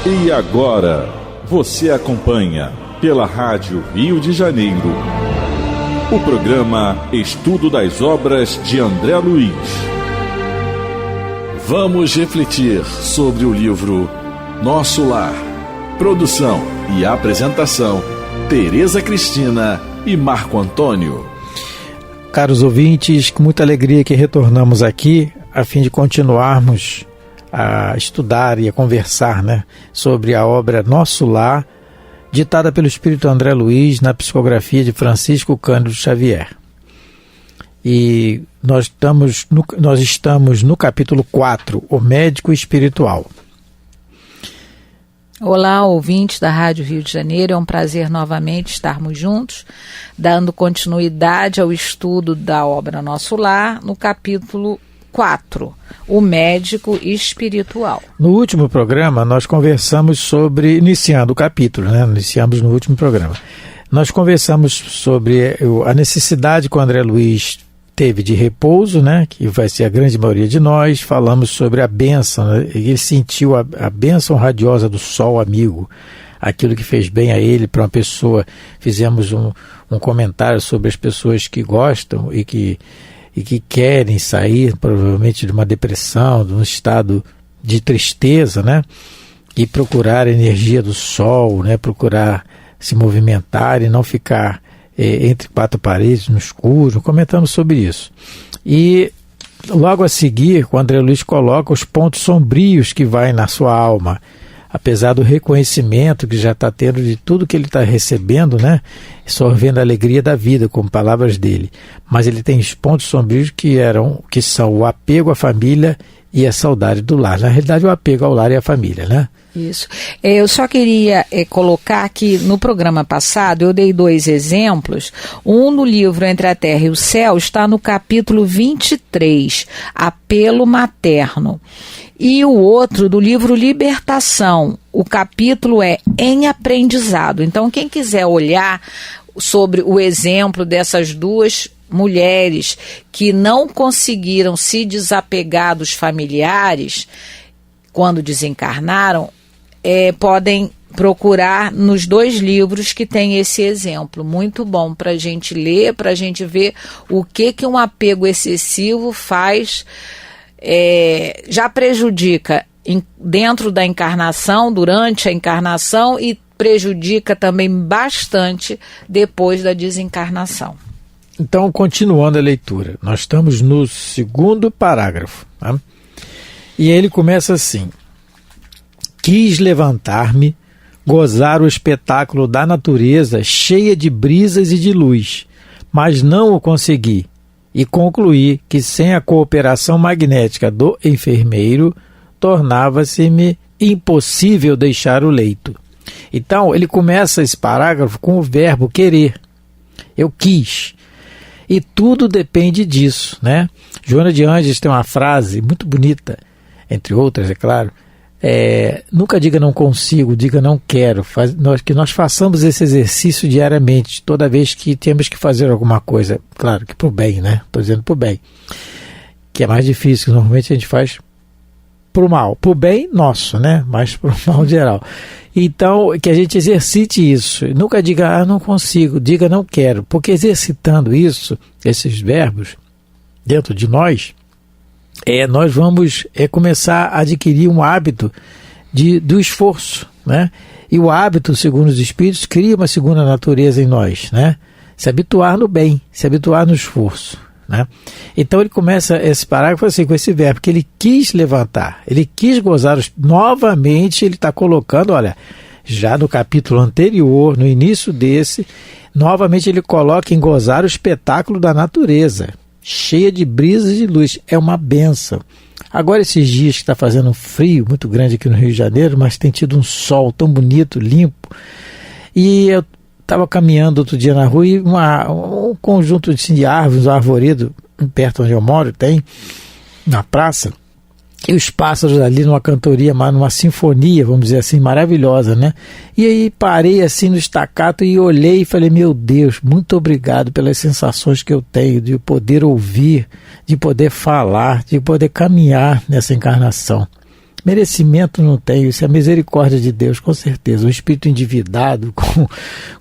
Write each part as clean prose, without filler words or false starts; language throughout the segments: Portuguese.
E agora, você acompanha pela Rádio Rio de Janeiro o programa Estudo das Obras de André Luiz. Vamos refletir sobre o livro Nosso Lar. Produção e apresentação, Tereza Cristina e Marco Antônio. Caros ouvintes, com muita alegria que retornamos aqui a fim de continuarmos a estudar e a conversar, sobre a obra Nosso Lar, ditada pelo Espírito André Luiz na psicografia de Francisco Cândido Xavier. E nós estamos no capítulo 4, O Médico Espiritual. Olá, ouvintes da Rádio Rio de Janeiro, é um prazer novamente estarmos juntos, dando continuidade ao estudo da obra Nosso Lar, no capítulo 4, O Médico Espiritual. No último programa, nós conversamos sobre, iniciando o capítulo, iniciamos no último programa, nós conversamos sobre a necessidade que o André Luiz teve de repouso, que vai ser a grande maioria de nós. Falamos sobre a bênção, ele sentiu a bênção radiosa do sol amigo, aquilo que fez bem a ele, para uma pessoa. Fizemos um comentário sobre as pessoas que gostam e que querem sair provavelmente de uma depressão, de um estado de tristeza, e procurar a energia do sol, procurar se movimentar e não ficar entre quatro paredes, no escuro. Comentamos sobre isso. E logo a seguir, o André Luiz coloca os pontos sombrios que vai na sua alma, apesar do reconhecimento que já está tendo de tudo que ele está recebendo, sorvendo a alegria da vida, como palavras dele. Mas ele tem os pontos sombrios que são o apego à família e a saudade do lar. Na realidade, o apego ao lar e à família, Isso. Eu só queria colocar que no programa passado eu dei 2 exemplos. Um no livro Entre a Terra e o Céu está no capítulo 23, Apelo Materno. E o outro do livro Libertação, o capítulo é Em Aprendizado. Então, quem quiser olhar sobre o exemplo dessas duas mulheres que não conseguiram se desapegar dos familiares quando desencarnaram, podem procurar nos 2 livros que tem esse exemplo. Muito bom para a gente ler, para a gente ver o que um apego excessivo faz, já prejudica dentro da encarnação, durante a encarnação, e prejudica também bastante depois da desencarnação. Então, continuando a leitura, nós estamos no 2º parágrafo. E ele começa assim: quis levantar-me, gozar o espetáculo da natureza cheia de brisas e de luz, mas não o consegui, e concluí que sem a cooperação magnética do enfermeiro, tornava-se-me impossível deixar o leito. Então, ele começa esse parágrafo com o verbo querer. Eu quis. E tudo depende disso, Joana de Ângeles tem uma frase muito bonita, entre outras, é claro. Nunca diga não consigo, diga não quero. Que nós façamos esse exercício diariamente, toda vez que temos que fazer alguma coisa. Claro que para o bem, Estou dizendo para o bem. Que é mais difícil, que normalmente a gente faz para o mal. Para o bem nosso, mas para o mal geral. Então, que a gente exercite isso. Nunca diga, não consigo, diga não quero. Porque exercitando isso, esses verbos, dentro de nós, nós vamos começar a adquirir um hábito do esforço, E o hábito, segundo os Espíritos, cria uma segunda natureza em nós, Se habituar no bem, se habituar no esforço, Então ele começa esse parágrafo assim, com esse verbo, que ele quis levantar, ele quis gozar. Novamente ele está colocando, olha, já no capítulo anterior, no início desse, novamente ele coloca em gozar o espetáculo da natureza, cheia de brisas e de luz. É uma bênção. Agora, esses dias que está fazendo um frio muito grande aqui no Rio de Janeiro, mas tem tido um sol tão bonito, limpo, e eu estava caminhando outro dia na rua e um conjunto de árvores, um arvoredo, perto onde eu moro, tem, na praça, e os pássaros ali numa cantoria, numa sinfonia, vamos dizer assim, maravilhosa, E aí parei assim no estacato e olhei e falei, meu Deus, muito obrigado pelas sensações que eu tenho de poder ouvir, de poder falar, de poder caminhar nessa encarnação. Merecimento não tem, isso é a misericórdia de Deus, com certeza. Um espírito endividado,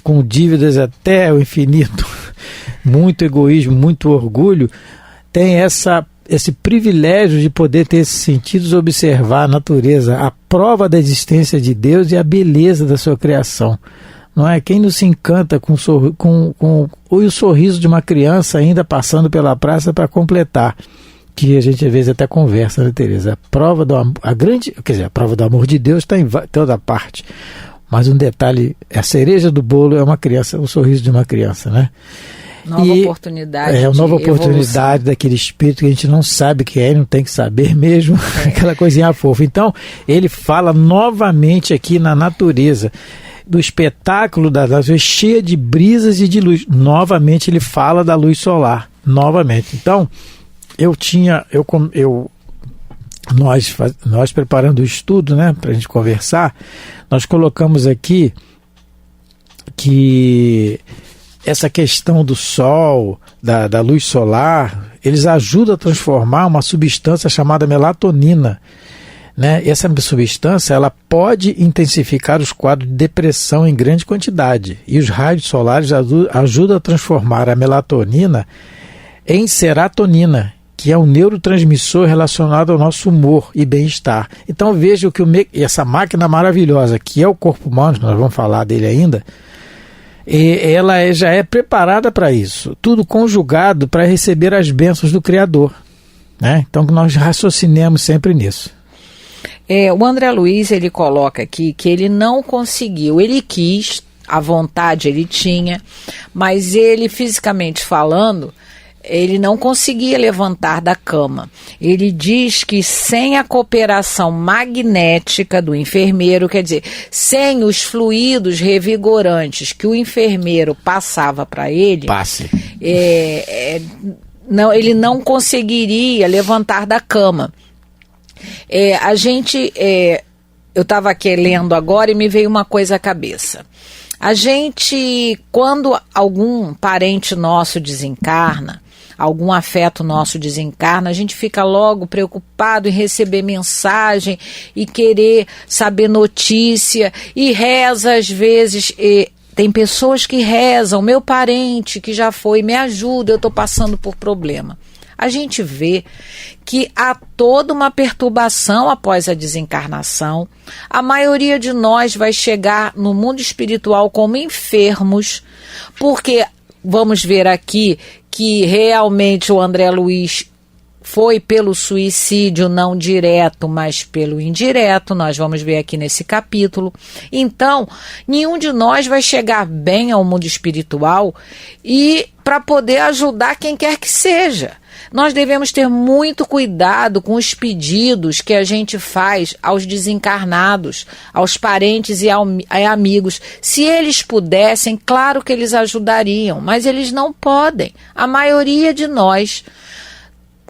com dívidas até o infinito, muito egoísmo, muito orgulho, tem esse privilégio de poder ter esses sentidos, observar a natureza, a prova da existência de Deus e a beleza da sua criação. Não é? Quem não se encanta com o sorriso de uma criança ainda passando pela praça para completar, que a gente às vezes até conversa, né, Tereza? A prova do amor, a prova do amor de Deus está em toda parte. Mas um detalhe, a cereja do bolo é uma criança, o sorriso de uma criança, né? Nova oportunidade. É uma nova oportunidade evolução. daquele espírito que a gente não sabe que é, não tem que saber mesmo, aquela coisinha fofa. Então, ele fala novamente aqui na natureza, do espetáculo da natureza, cheia de brisas e de luz. Novamente ele fala da luz solar, novamente. Então, nós preparando o estudo, né, para a gente conversar, nós colocamos aqui que essa questão do sol, da luz solar, eles ajudam a transformar uma substância chamada melatonina, né? Essa substância ela pode intensificar os quadros de depressão em grande quantidade, e os raios solares ajudam a transformar a melatonina em serotonina, que é um neurotransmissor relacionado ao nosso humor e bem-estar. Então veja que essa máquina maravilhosa que é o corpo humano, nós vamos falar dele ainda, ela já é preparada para isso, tudo conjugado para receber as bênçãos do Criador, né? Então nós raciocinemos sempre nisso. O André Luiz, ele coloca aqui que ele não conseguiu, ele quis, a vontade ele tinha, mas ele, fisicamente falando, ele não conseguia levantar da cama. Ele diz que sem a cooperação magnética do enfermeiro, quer dizer, sem os fluidos revigorantes que o enfermeiro passava para ele, ele não conseguiria levantar da cama. Eu estava aqui lendo agora e me veio uma coisa à cabeça. A gente, quando algum parente nosso desencarna, algum afeto nosso desencarna, a gente fica logo preocupado em receber mensagem e querer saber notícia e reza às vezes. Tem pessoas que rezam, meu parente que já foi, me ajuda, eu estou passando por problema. A gente vê que há toda uma perturbação após a desencarnação. A maioria de nós vai chegar no mundo espiritual como enfermos, porque vamos ver aqui que realmente o André Luiz foi pelo suicídio não direto, mas pelo indireto, nós vamos ver aqui nesse capítulo. Então, nenhum de nós vai chegar bem ao mundo espiritual e para poder ajudar quem quer que seja. Nós devemos ter muito cuidado com os pedidos que a gente faz aos desencarnados, aos parentes e amigos. Se eles pudessem, claro que eles ajudariam, mas eles não podem. A maioria de nós,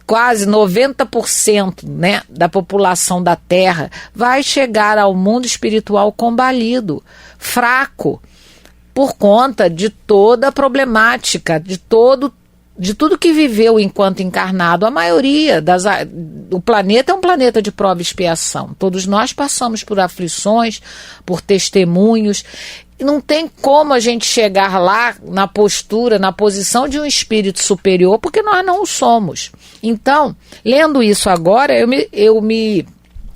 quase 90%, né, da população da Terra, vai chegar ao mundo espiritual combalido, fraco, por conta de toda a problemática, de tudo que viveu enquanto encarnado. A maioria o planeta é um planeta de prova e expiação. Todos nós passamos por aflições, por testemunhos. Não tem como a gente chegar lá na postura, na posição de um espírito superior, porque nós não o somos. Então, lendo isso agora,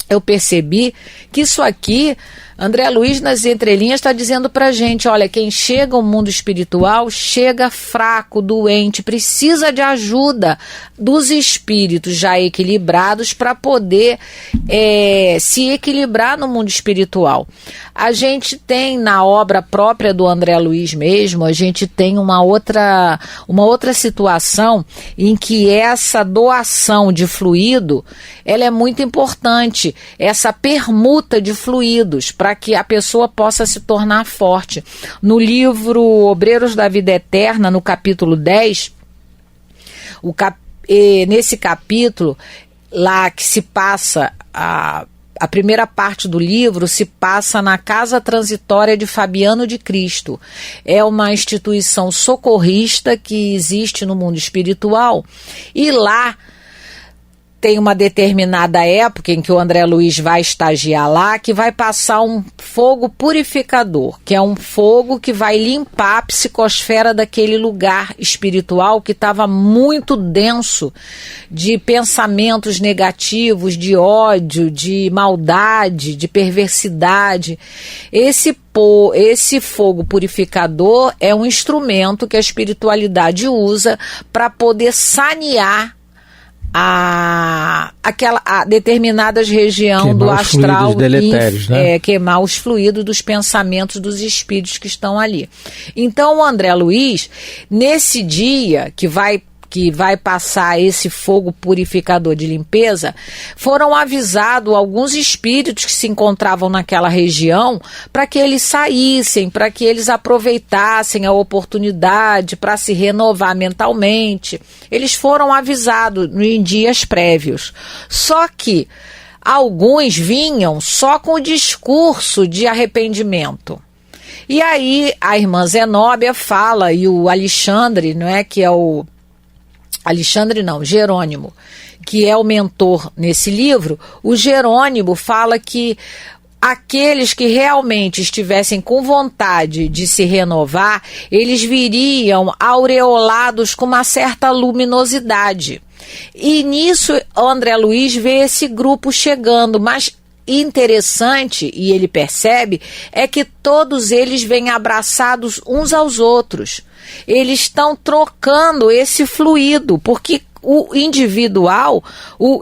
eu percebi que isso aqui, André Luiz, nas entrelinhas, está dizendo para a gente, olha, quem chega ao mundo espiritual chega fraco, doente, precisa de ajuda dos espíritos já equilibrados para poder se equilibrar no mundo espiritual. A gente tem, na obra própria do André Luiz mesmo, a gente tem uma outra situação em que essa doação de fluido, ela é muito importante, essa permuta de fluidos, para que a pessoa possa se tornar forte. No livro Obreiros da Vida Eterna, no capítulo 10, nesse capítulo, lá que se passa, a primeira parte do livro se passa na Casa Transitória de Fabiano de Cristo. É uma instituição socorrista que existe no mundo espiritual, e lá tem uma determinada época em que o André Luiz vai estagiar lá, que vai passar um fogo purificador, que é um fogo que vai limpar a psicosfera daquele lugar espiritual que estava muito denso de pensamentos negativos, de ódio, de maldade, de perversidade. Esse fogo purificador é um instrumento que a espiritualidade usa para poder sanear a determinadas regiões do astral e queimar os fluidos dos pensamentos dos espíritos que estão ali. Então o André Luiz, nesse dia que vai passar esse fogo purificador de limpeza, foram avisados alguns espíritos que se encontravam naquela região para que eles saíssem, para que eles aproveitassem a oportunidade para se renovar mentalmente. Eles foram avisados em dias prévios. Só que alguns vinham só com o discurso de arrependimento. E aí a irmã Zenóbia fala, e o Alexandre, não é, que é o Jerônimo, que é o mentor nesse livro, o Jerônimo fala que aqueles que realmente estivessem com vontade de se renovar, eles viriam aureolados com uma certa luminosidade. E nisso André Luiz vê esse grupo chegando, mas interessante, e ele percebe, é que todos eles vêm abraçados uns aos outros. Eles estão trocando esse fluido, porque o individual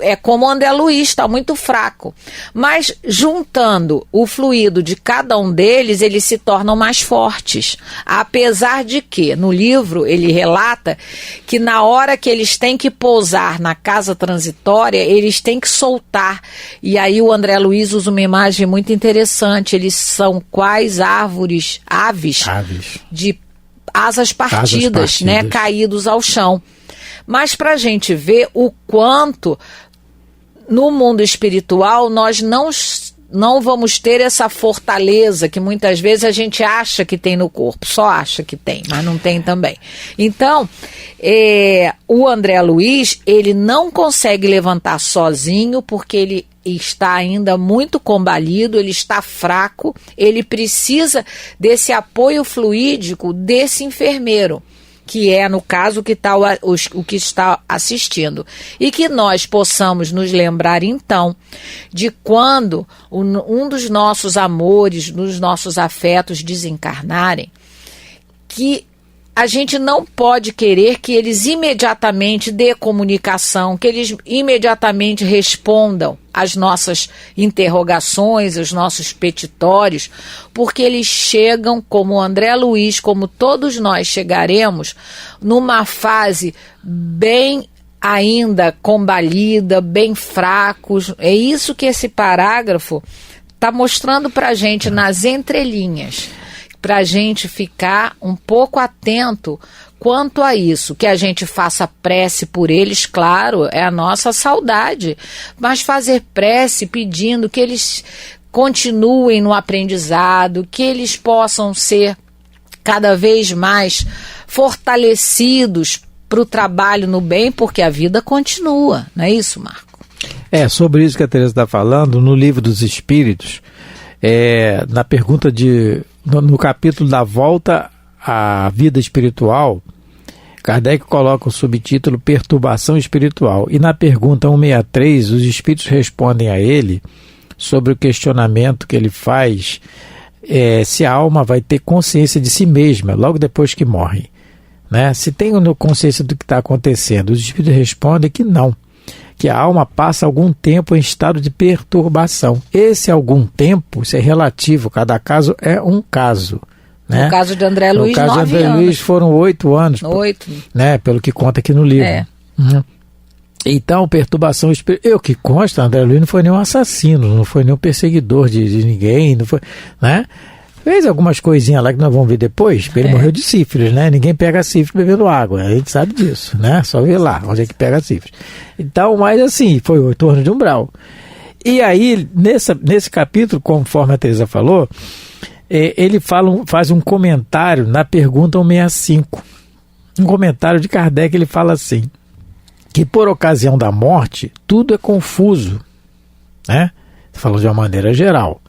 é como o André Luiz, está muito fraco. Mas juntando o fluido de cada um deles, eles se tornam mais fortes. Apesar de que, no livro, ele relata que na hora que eles têm que pousar na casa transitória, eles têm que soltar. E aí o André Luiz usa uma imagem muito interessante. Eles são quais aves de asas partidas, né, caídos ao chão. Mas para a gente ver o quanto no mundo espiritual nós não vamos ter essa fortaleza que muitas vezes a gente acha que tem no corpo, só acha que tem, mas não tem também. Então, o André Luiz, ele não consegue levantar sozinho porque ele está ainda muito combalido, ele está fraco, ele precisa desse apoio fluídico desse enfermeiro, que é, no caso, o que está assistindo. E que nós possamos nos lembrar, então, de quando um dos nossos amores, dos nossos afetos desencarnarem, que a gente não pode querer que eles imediatamente dê comunicação, que eles imediatamente respondam às nossas interrogações, aos nossos petitórios, porque eles chegam, como o André Luiz, como todos nós chegaremos, numa fase bem ainda combalida, bem fracos. É isso que esse parágrafo está mostrando para a gente nas entrelinhas, para a gente ficar um pouco atento quanto a isso, que a gente faça prece por eles, claro, é a nossa saudade, mas fazer prece pedindo que eles continuem no aprendizado, que eles possam ser cada vez mais fortalecidos para o trabalho no bem, porque a vida continua, não é isso, Marco? Sobre isso que a Teresa está falando, no Livro dos Espíritos, na pergunta no capítulo da volta à vida espiritual, Kardec coloca o subtítulo Perturbação Espiritual. E na pergunta 163, os espíritos respondem a ele sobre o questionamento que ele faz se a alma vai ter consciência de si mesma logo depois que morre, né? Se tem consciência do que está acontecendo. Os espíritos respondem que não, que a alma passa algum tempo em estado de perturbação. Esse algum tempo, isso é relativo, cada caso é um caso. Né? No caso de André Luiz, 9 anos. No caso de André Luiz foram 8 anos. 8. Né? Pelo que conta aqui no livro. Então, perturbação espiritual. O que consta, André Luiz não foi nenhum assassino, não foi nenhum perseguidor de ninguém, não foi, né? Fez algumas coisinhas lá que nós vamos ver depois, ele morreu de sífilis, né? Ninguém pega sífilis bebendo água, a gente sabe disso, né? Só ver lá onde é que pega sífilis. Então, mas assim, foi 8 anos de umbral. E aí, nesse capítulo, conforme a Teresa falou, ele faz um comentário na pergunta 165. Um comentário de Kardec, ele fala assim: que por ocasião da morte tudo é confuso, né? Falou de uma maneira geral.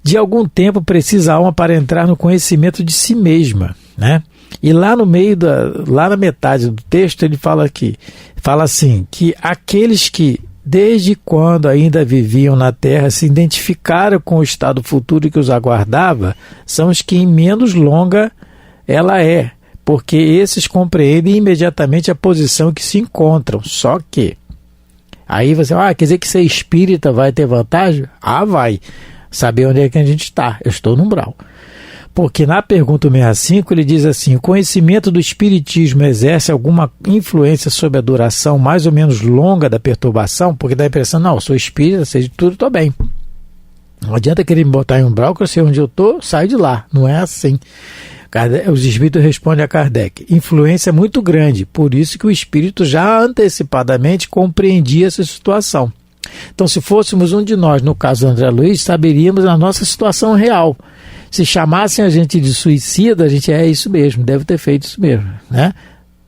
De algum tempo precisa a alma para entrar no conhecimento de si mesma, né? E lá no meio lá na metade do texto ele fala assim, que aqueles que desde quando ainda viviam na terra se identificaram com o estado futuro que os aguardava, são os que em menos longa ela é, porque esses compreendem imediatamente a posição que se encontram. Só que aí você quer dizer que ser espírita vai ter vantagem? Vai. Saber onde é que a gente está. Eu estou no umbral. Porque na pergunta 65 ele diz assim: o conhecimento do espiritismo exerce alguma influência sobre a duração mais ou menos longa da perturbação? Porque dá a impressão, não, eu sou espírita, sei de tudo, estou bem. Não adianta querer me botar em umbral, que eu sei onde eu estou, saio de lá. Não é assim. Os espíritos respondem a Kardec: influência muito grande, por isso que o espírito já antecipadamente compreendia essa situação. Então, se fôssemos um de nós, no caso do André Luiz, saberíamos a nossa situação real. Se chamassem a gente de suicida, a gente é isso mesmo, deve ter feito isso mesmo, né?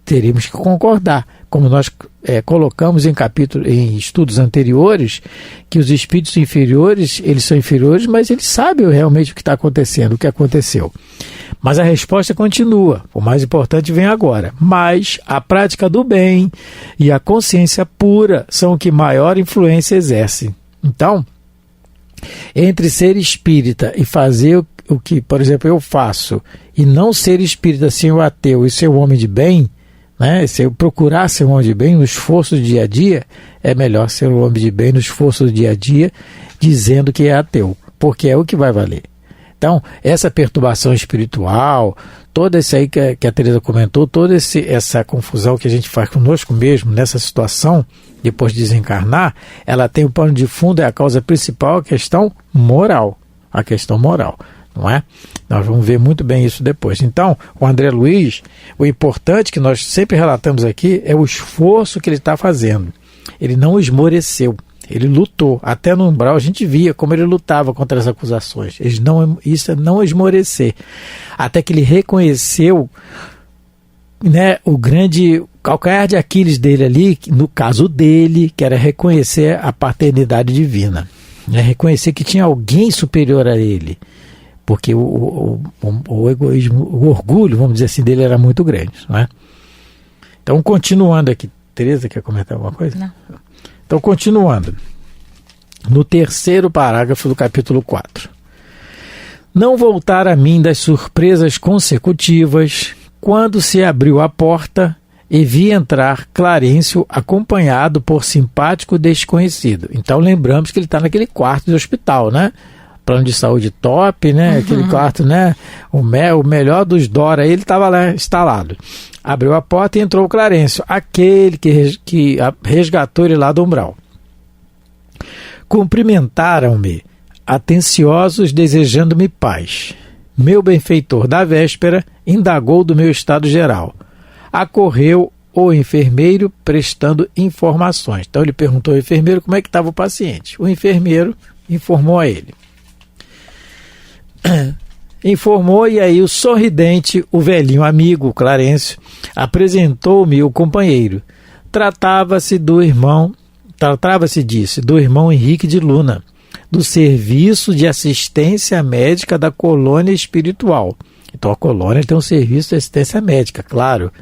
Teríamos que concordar, como nós colocamos em estudos anteriores, que os espíritos inferiores, eles são inferiores, mas eles sabem realmente o que está acontecendo, o que aconteceu. Mas a resposta continua, o mais importante vem agora. Mas a prática do bem e a consciência pura são o que maior influência exercem. Então, entre ser espírita e fazer o que, por exemplo, eu faço, e não ser espírita, ser o ateu e ser o homem de bem, né? Se eu procurar ser um homem de bem no esforço do dia a dia, é melhor ser um homem de bem no esforço do dia a dia, dizendo que é ateu, porque é o que vai valer. Então, essa perturbação espiritual, toda isso aí que a Teresa comentou, toda essa confusão que a gente faz conosco mesmo nessa situação, depois de desencarnar, ela tem o pano de fundo, é a causa principal, a questão moral. A questão moral, não é? Nós vamos ver muito bem isso depois. Então, o André Luiz, o importante que nós sempre relatamos aqui é o esforço que ele está fazendo. Ele não esmoreceu. Ele lutou, até no umbral a gente via como ele lutava contra as acusações. Isso é não esmorecer. Até que ele reconheceu, né, o grande calcanhar de Aquiles dele ali, no caso dele, que era reconhecer a paternidade divina. Né, reconhecer que tinha alguém superior a ele. Porque o egoísmo, o orgulho, vamos dizer assim, dele era muito grande. Não é? Então, continuando aqui. Teresa, quer comentar alguma coisa? Não. Então, continuando, no terceiro parágrafo do capítulo 4. Não voltar a mim das surpresas consecutivas, quando se abriu a porta e vi entrar Clarencio acompanhado por simpático desconhecido. Então, lembramos que ele está naquele quarto de hospital, né? Plano de saúde top, né? Aquele quarto, né? O melhor dos Dora, ele estava lá instalado. Abriu a porta e entrou o Clarencio, aquele que resgatou ele lá do umbral. Cumprimentaram-me, atenciosos, desejando-me paz. Meu benfeitor da véspera indagou do meu estado geral. Acorreu o enfermeiro prestando informações. Então ele perguntou ao enfermeiro como é que estava o paciente. O enfermeiro informou a ele. Informou, e aí o sorridente, o velhinho amigo, Clarencio, apresentou-me o companheiro. Tratava-se, disse, do irmão Henrique de Luna, do Serviço de Assistência Médica da Colônia Espiritual. Então a colônia tem um serviço de assistência médica, claro,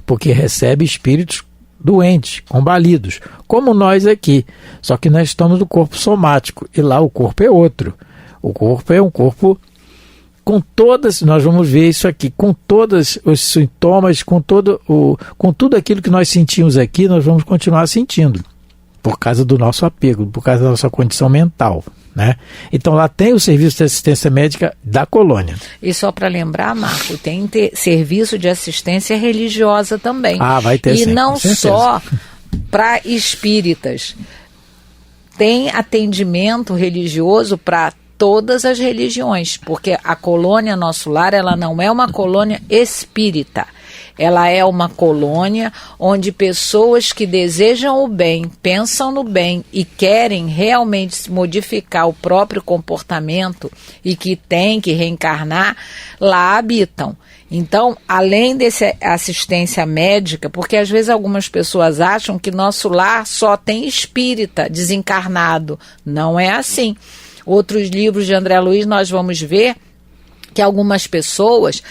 porque recebe espíritos doentes, combalidos, como nós aqui. Só que nós estamos no corpo somático, e lá o corpo é outro. O corpo é um corpo com todas, nós vamos ver isso aqui, com todos os sintomas, com tudo aquilo que nós sentimos aqui, nós vamos continuar sentindo, por causa do nosso apego, por causa da nossa condição mental, né? Então lá tem o serviço de assistência médica da colônia. E só para lembrar, Marco, tem serviço de assistência religiosa também. Vai ter, e sim, não só para espíritas. Tem atendimento religioso para todas as religiões, porque a colônia Nosso Lar, ela não é uma colônia espírita, ela é uma colônia onde pessoas que desejam o bem, pensam no bem e querem realmente modificar o próprio comportamento e que têm que reencarnar, lá habitam. Então, além dessa assistência médica, porque às vezes algumas pessoas acham que nosso lar só tem espírita desencarnado. Não é assim. Outros livros de André Luiz nós vamos ver que algumas pessoas,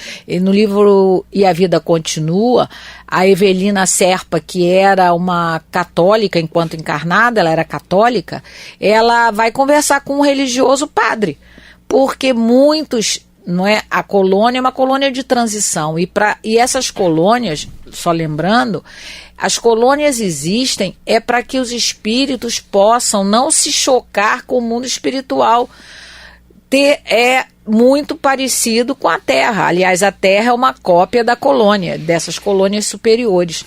no livro E a Vida Continua, a Evelina Serpa, que era uma católica enquanto encarnada, ela era católica, ela vai conversar com um religioso padre, porque muitos, não é, a colônia é uma colônia de transição, e essas colônias, só lembrando, as colônias existem para que os possam não se chocar com o mundo espiritual. É muito parecido com a Terra. Aliás, a Terra é uma cópia da colônia, dessas colônias superiores.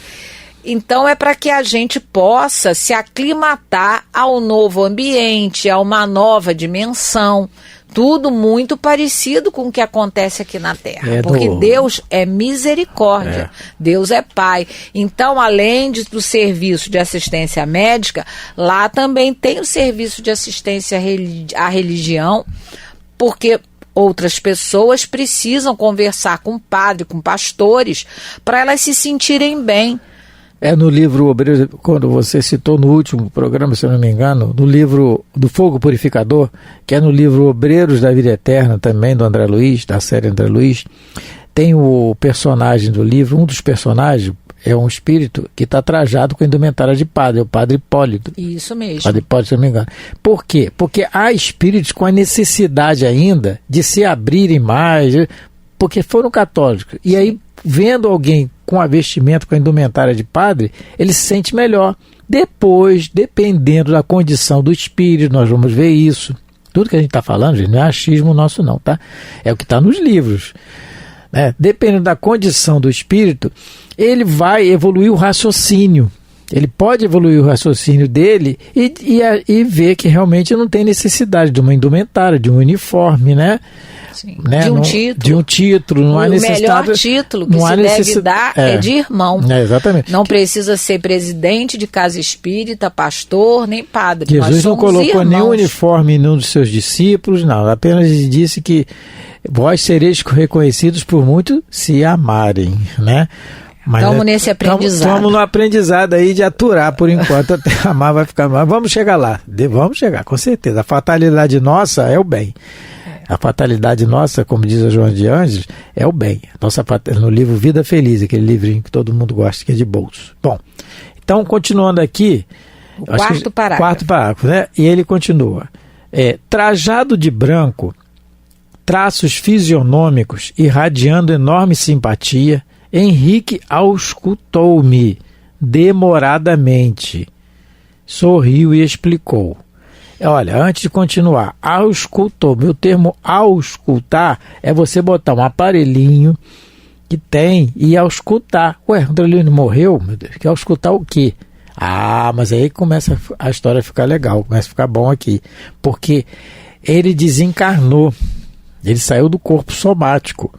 Então, é para que a gente possa se aclimatar ao novo ambiente, a uma nova dimensão. Tudo muito parecido com o que acontece aqui na Terra. Porque Deus é misericórdia. Deus é Pai. Então, além do serviço de assistência médica, lá também tem o serviço de assistência à religião, porque outras pessoas precisam conversar com o padre, com pastores, para elas se sentirem bem. No livro Obreiros, quando você citou no último programa, se eu não me engano, no livro do Fogo Purificador, que é no livro Obreiros da Vida Eterna, também do André Luiz, da série André Luiz, tem o personagem do livro, um dos personagens é um espírito que está trajado com indumentária de padre, é o Padre Hipólito. Isso mesmo. Padre Hipólito, se eu não me engano. Por quê? Porque há espíritos com a necessidade ainda de se abrirem mais, porque foram católicos. E aí, vendo alguém com a vestimenta, com a indumentária de padre, ele se sente melhor. Depois, dependendo da condição do espírito, nós vamos ver isso. Tudo que a gente está falando, gente, não é achismo nosso não, tá? É o que está nos livros. Dependendo da condição do espírito, ele vai evoluir o raciocínio. Ele pode evoluir o raciocínio dele e ver que realmente não tem necessidade de uma indumentária, de um uniforme, né? Sim. De um título. Não há necessidade. O melhor título que se deve dar é de irmão. Exatamente. Não precisa ser presidente de casa espírita, pastor, nem padre. Jesus não colocou nenhum uniforme em nenhum dos seus discípulos, não. Apenas disse que vós sereis reconhecidos por muito se amarem, né? Estamos nesse aprendizado. Estamos no aprendizado aí de aturar por enquanto, até amar vai ficar mais. Vamos chegar lá, vamos chegar, com certeza. A fatalidade nossa é o bem. A fatalidade nossa, como diz a Joana de Ângeles, é o bem. No livro Vida Feliz, aquele livrinho que todo mundo gosta, que é de bolso. Bom, então continuando aqui... Quarto parágrafo, né? E ele continua. Trajado de branco, traços fisionômicos irradiando enorme simpatia, Henrique auscultou-me demoradamente, sorriu e explicou. Olha, antes de continuar, auscultou-me, o termo auscultar é você botar um aparelhinho que tem e auscultar. Ué, o André Luiz não morreu? Meu Deus, quer auscultar o quê? Mas aí começa a história a ficar legal, começa a ficar bom aqui, porque ele desencarnou, ele saiu do corpo somático.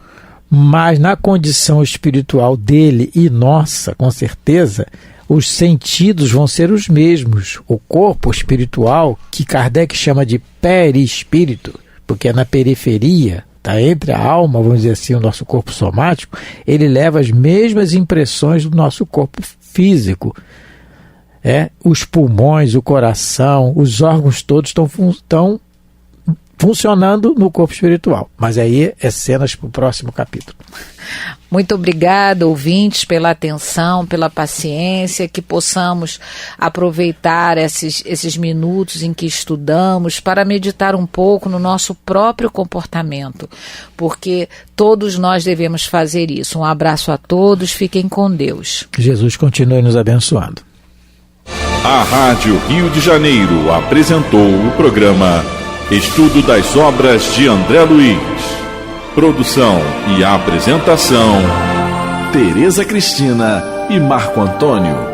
Mas na condição espiritual dele e nossa, com certeza, os sentidos vão ser os mesmos. O corpo espiritual, que Kardec chama de perispírito, porque é na periferia, está entre a alma, vamos dizer assim, o nosso corpo somático, ele leva as mesmas impressões do nosso corpo físico. Os pulmões, o coração, os órgãos todos estão funcionando no corpo espiritual. Mas aí é cenas para o próximo capítulo. Muito obrigada, ouvintes, pela atenção, pela paciência, que possamos aproveitar esses minutos em que estudamos para meditar um pouco no nosso próprio comportamento, porque todos nós devemos fazer isso. Um abraço a todos, fiquem com Deus. Jesus continue nos abençoando. A Rádio Rio de Janeiro apresentou o programa Estudo das Obras de André Luiz. Produção e apresentação, Tereza Cristina e Marco Antônio.